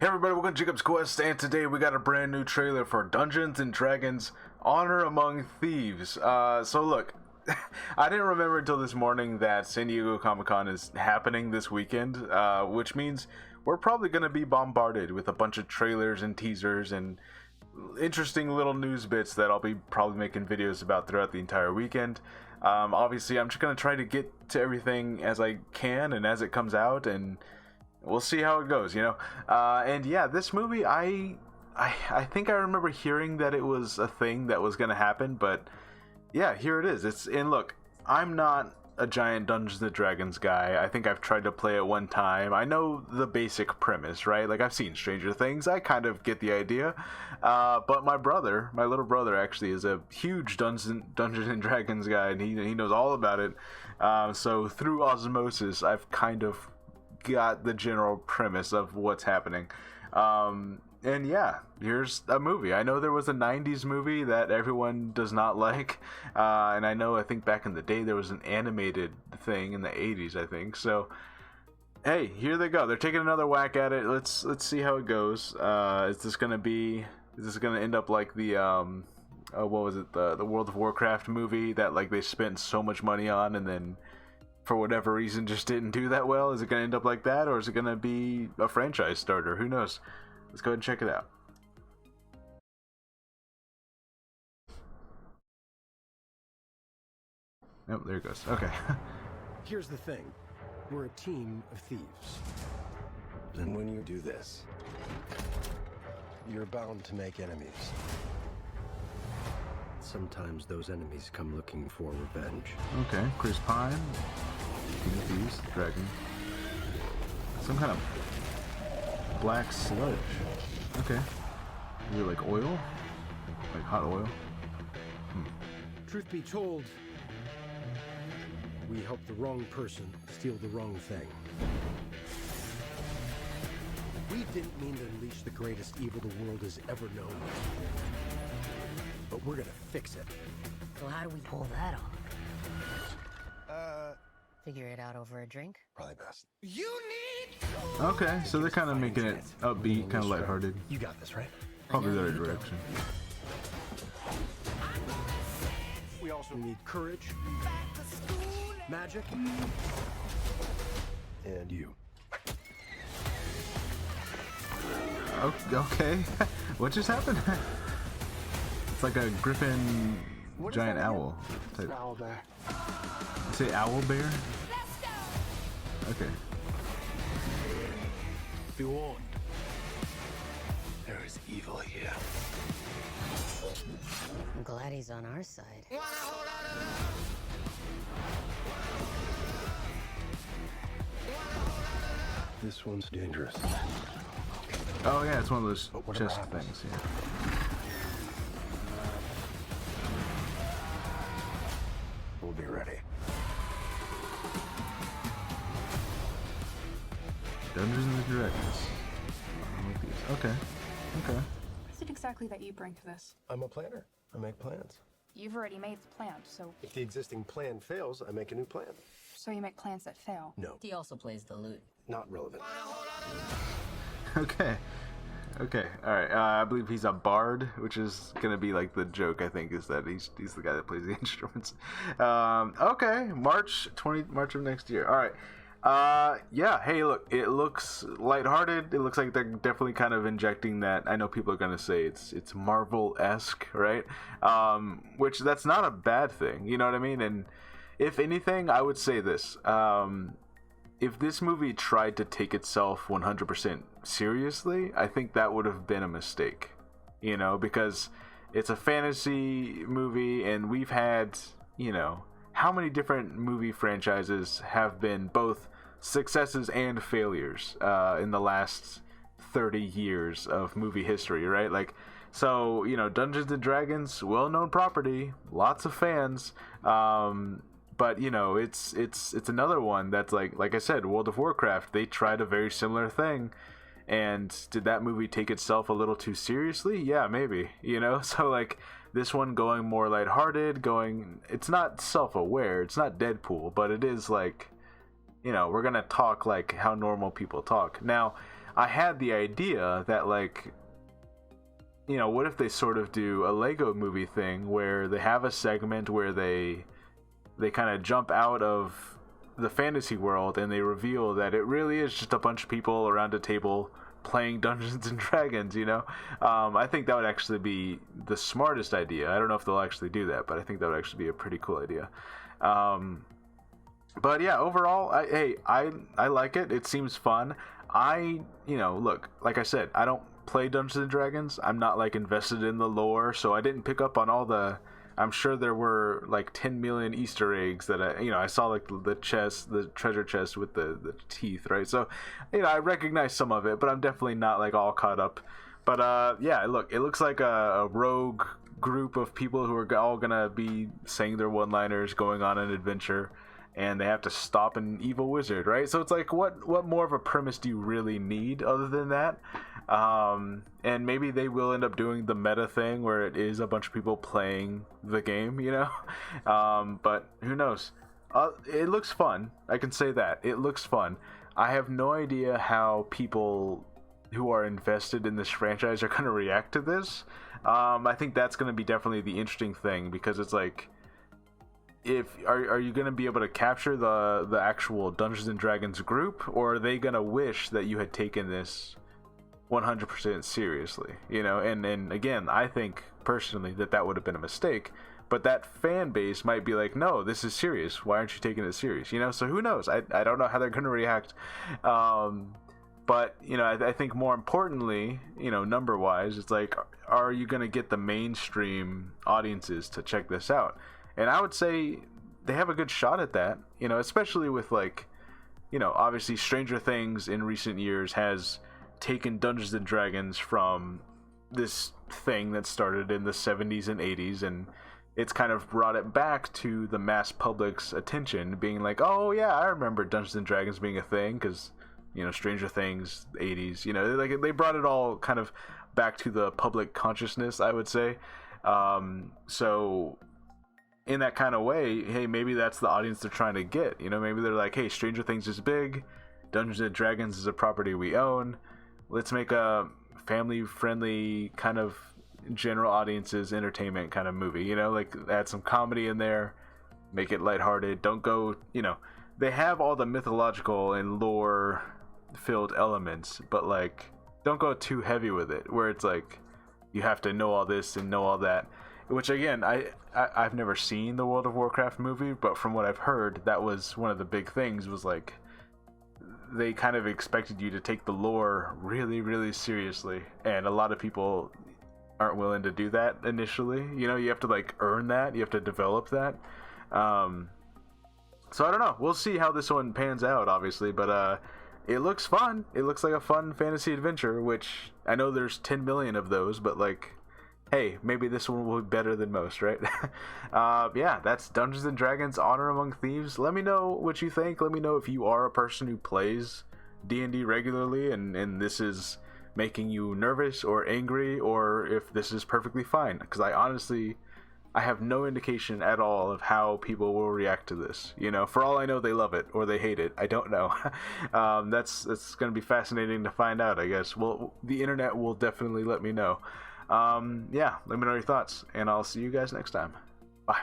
Everybody, welcome to Jacob's Quest, and today we got a brand new trailer for Dungeons and Dragons Honor Among Thieves. So look, I didn't remember until this morning that San Diego Comic-Con is happening this weekend, which means we're probably going to be bombarded with a bunch of trailers and teasers and interesting little news bits that I'll be probably making videos about throughout the entire weekend. Obviously, I'm just going to try to get to everything as I can and as it comes out, and we'll see how it goes, you know. And yeah, this movie, I think I remember hearing that it was a thing that was going to happen, but yeah, here it is. And look, I'm not a giant Dungeons and Dragons guy. I think I've tried to play it one time. I know the basic premise, right? Like, I've seen Stranger Things. I kind of get the idea. But my little brother actually is a huge Dungeons and Dragons guy, and he knows all about it. So through osmosis, I've kind of got the general premise of what's happening. And yeah, here's a movie. I know there was a 90s movie that everyone does not like, and I think back in the day there was an animated thing in the 80s, I think. So hey, here they go. They're taking another whack at it. Let's see how it goes. Is this gonna end up like the what was it, the World of Warcraft movie that like they spent so much money on and then for whatever reason just didn't do that well? Is it going to end up like that, or is it going to be a franchise starter? Who knows? Let's go ahead and check it out. Oh, there it goes. Okay. Here's the thing. We're a team of thieves. And when you do this, you're bound to make enemies. Sometimes those enemies come looking for revenge. Okay, Chris Pine, King of Thieves, Dragon. Some kind of black sludge. Okay. Is it like oil? Like hot oil? Truth be told, we helped the wrong person steal the wrong thing. We didn't mean to unleash the greatest evil the world has ever known. But we're gonna fix it. So how do we pull that off? Figure it out over a drink? Probably best. Okay, so they're kind of making it upbeat, kind of lighthearted. You got this, right? Probably the right direction. We also need courage, magic, and you. Okay. What just happened? It's like a griffin giant owl type. Owl bear. You say owl bear? Okay. Be warned. There is evil here. I'm glad he's on our side. This one's dangerous. Oh yeah, it's one of those whatever chest happens. things. Yeah. We'll be ready. Dungeons and Dragons. Okay. Okay. What is it exactly that you bring to this? I'm a planner. I make plans. You've already made the plan, so If the existing plan fails, I make a new plan. you make plans that fail. No, He also plays the lute. not relevant. Okay. Okay. All right. I believe he's a bard, which is gonna be like the joke. I think is that he's the guy that plays the instruments. Okay. March of next year. All right. Yeah. Hey, look. It looks lighthearted. It looks like they're definitely kind of injecting that. I know people are gonna say it's Marvel-esque, right? Which that's not a bad thing. You know what I mean? And if anything, I would say this. If this movie tried to take itself 100% seriously, I think that would have been a mistake, you know, because it's a fantasy movie and we've had, you know, how many different movie franchises have been both successes and failures in the last 30 years of movie history, right? Like, so, you know, Dungeons and Dragons, well-known property, lots of fans, but you know, it's another one that's like I said, World of Warcraft. They tried a very similar thing, and did that movie take itself a little too seriously? Yeah, maybe. You know, so like this one going more lighthearted, it's not self-aware, it's not Deadpool, but it is like, you know, we're gonna talk like how normal people talk. Now, I had the idea that, like, you know, what if they sort of do a Lego movie thing where they have a segment where they kind of jump out of the fantasy world and they reveal that it really is just a bunch of people around a table playing Dungeons and Dragons, you know? I think that would actually be the smartest idea. I don't know if they'll actually do that, but I think that would actually be a pretty cool idea. But yeah, overall, I like it. It seems fun. Look, like I said, I don't play Dungeons and Dragons. I'm not like invested in the lore, so I didn't pick up on all the. I'm sure there were like 10 million Easter eggs that I saw, like the treasure chest with the teeth, right? So, I recognize some of it, but I'm definitely not like all caught up. But yeah, look, it looks like a rogue group of people who are all gonna be saying their one-liners, going on an adventure, and they have to stop an evil wizard, right? So it's like, what more of a premise do you really need other than that? And maybe they will end up doing the meta thing where it is a bunch of people playing the game, but who knows? It looks fun. I can say that. It looks fun. I have no idea how people who are invested in this franchise are going to react to this. I think that's going to be definitely the interesting thing, because it's like, are you going to be able to capture the actual Dungeons and Dragons group, or are they going to wish that you had taken this 100% seriously, and again, I think personally that would have been a mistake, but that fan base might be like, no, this is serious, why aren't you taking it serious, so who knows? I don't know how they're going to react, but I think more importantly, number wise, it's like, are you going to get the mainstream audiences to check this out? And I would say they have a good shot at that, especially with, like, obviously Stranger Things in recent years has taken Dungeons and Dragons from this thing that started in the 70s and 80s, and it's kind of brought it back to the mass public's attention, being like, oh yeah, I remember Dungeons and Dragons being a thing, because Stranger Things, 80s, like they brought it all kind of back to the public consciousness, I would say. So in that kind of way, hey, maybe that's the audience they're trying to get. Maybe they're like, hey, Stranger Things is big, Dungeons and Dragons is a property we own, let's make a family-friendly kind of general audiences entertainment kind of movie, like add some comedy in there, make it lighthearted, don't go, they have all the mythological and lore-filled elements, but like, don't go too heavy with it, where it's like, you have to know all this and know all that, which again, I've never seen the World of Warcraft movie, but from what I've heard, that was one of the big things, was like, they kind of expected you to take the lore really, really seriously, and a lot of people aren't willing to do that initially. You have to like earn that, you have to develop that. So I don't know. We'll see how this one pans out, obviously, but it looks fun. It looks like a fun fantasy adventure, which I know there's 10 million of those, but like, hey, maybe this one will be better than most, right? Yeah, that's Dungeons and Dragons Honor Among Thieves. Let me know what you think. Let me know if you are a person who plays D&D regularly and this is making you nervous or angry, or if this is perfectly fine, because I have no indication at all of how people will react to this. For all I know, they love it or they hate it. I don't know. That's going to be fascinating to find out, I guess. Well, the internet will definitely let me know. Yeah, let me know your thoughts, and I'll see you guys next time. Bye.